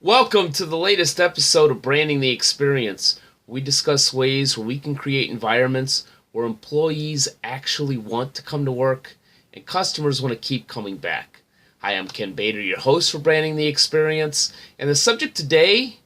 Welcome to the latest episode of Branding the Experience. We discuss ways where we can create environments where employees actually want to come to work and customers want to keep coming back. Hi, I'm Ken Bader, your host for Branding the Experience, and the subject today,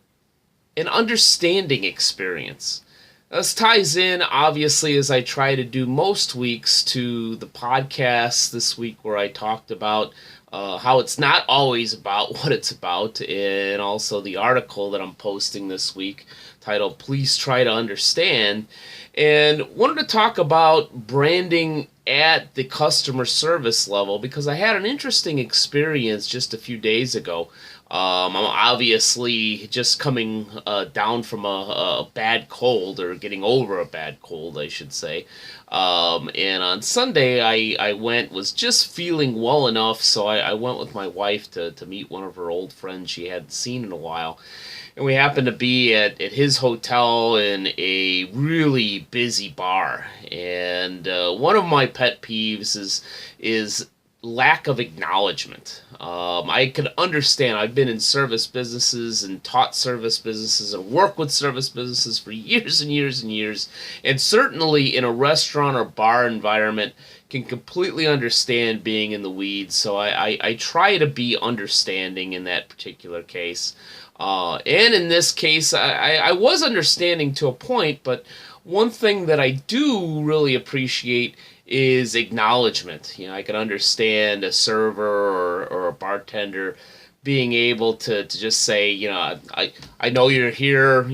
an understanding experience. This ties in, obviously, as I try to do most weeks, to the podcast this week where I talked about how it's not always about what it's about, and also the article that I'm posting this week titled Please Try to Understand, and wanted to talk about branding at the customer service level because I had an interesting experience just a few days ago. I'm obviously just coming down from a bad cold, or getting over a bad cold, I should say. And on Sunday, I was just feeling well enough, so I went with my wife to meet one of her old friends she hadn't seen in a while. And we happened to be at his hotel in a really busy bar. And one of my pet peeves is lack of acknowledgement. I can understand. I've been in service businesses and taught service businesses and worked with service businesses for years and years and years. And certainly in a restaurant or bar environment can completely understand being in the weeds. So I try to be understanding in that particular case. And in this case, I was understanding to a point, but one thing that I do really appreciate is acknowledgement. I can understand a server or a bartender being able to just say, I know you're here,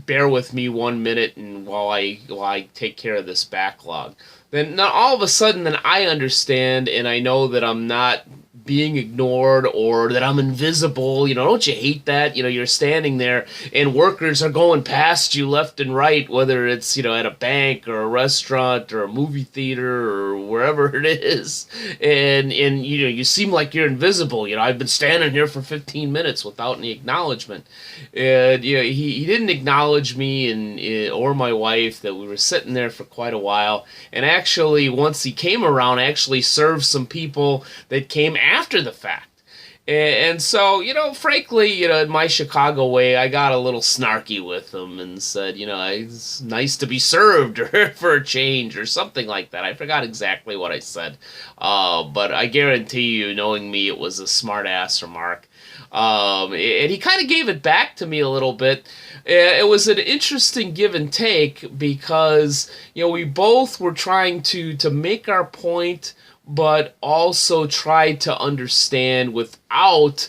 bear with me 1 minute and while I take care of this backlog. Then now all of a sudden then I understand and I know that I'm not being ignored or that I'm invisible. Don't you hate that? You're standing there and workers are going past you left and right, whether it's, at a bank or a restaurant or a movie theater or wherever it is. And you seem like you're invisible. I've been standing here for 15 minutes without any acknowledgement. And, he didn't acknowledge me or my wife that we were sitting there for quite a while. And actually, once he came around, I actually served some people that came after the fact. And so, frankly, in my Chicago way, I got a little snarky with them and said, it's nice to be served for a change or something like that. I forgot exactly what I said. But I guarantee you, knowing me, it was a smart-ass remark. And he kind of gave it back to me a little bit. It was an interesting give and take because, we both were trying to make our point, but also try to understand without,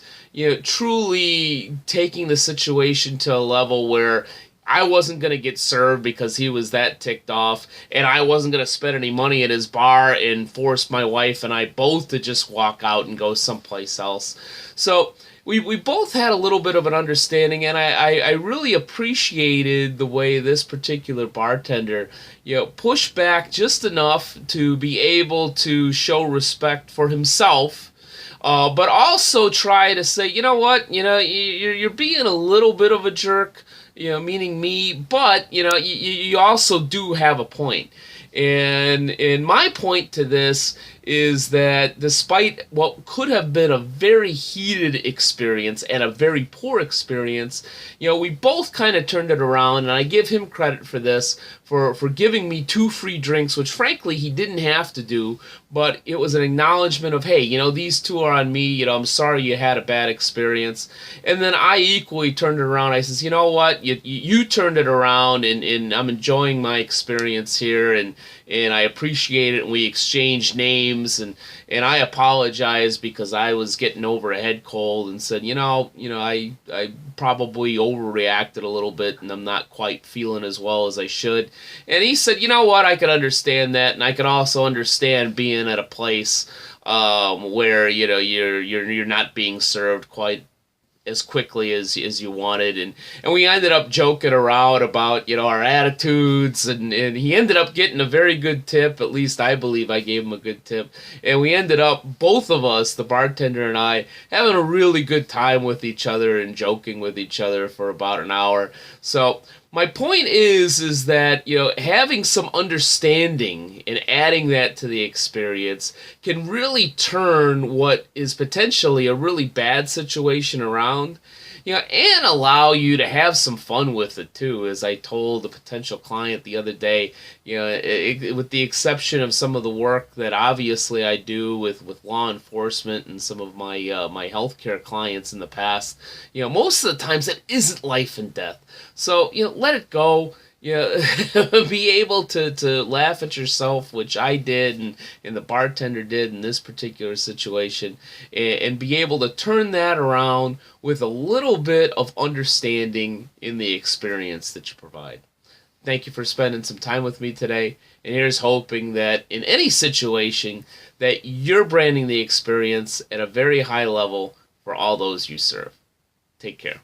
truly taking the situation to a level where I wasn't going to get served because he was that ticked off, and I wasn't going to spend any money at his bar and force my wife and I both to just walk out and go someplace else. So we both had a little bit of an understanding, and I really appreciated the way this particular bartender, pushed back just enough to be able to show respect for himself, but also try to say, you know what, you're being a little bit of a jerk, meaning me, but, you also do have a point. And my point to this is that despite what could have been a very heated experience and a very poor experience, we both kind of turned it around, and I give him credit for this, for giving me 2 free drinks, which frankly he didn't have to do, but it was an acknowledgement of, hey, these 2 are on me, I'm sorry you had a bad experience. And then I equally turned it around. I says, you know what, you turned it around, and I'm enjoying my experience here, and I appreciate it, and we exchanged names, and I apologize because I was getting over a head cold and said, I probably overreacted a little bit, and I'm not quite feeling as well as I should. And he said, you know what, I could understand that, and I could also understand being at a place where, you're not being served quite as quickly as you wanted, and we ended up joking around about our attitudes, and he ended up getting a very good tip. At least I believe I gave him a good tip, and we ended up, both of us, the bartender and I, having a really good time with each other and joking with each other for about an hour. So my point is that, having some understanding and adding that to the experience can really turn what is potentially a really bad situation around. And allow you to have some fun with it too. As I told a potential client the other day, with the exception of some of the work that obviously I do with law enforcement and some of my healthcare clients in the past, most of the times it isn't life and death. So let it go. Be able to laugh at yourself, which I did, and the bartender did in this particular situation, and be able to turn that around with a little bit of understanding in the experience that you provide. Thank you for spending some time with me today, and here's hoping that in any situation that you're branding the experience at a very high level for all those you serve. Take care.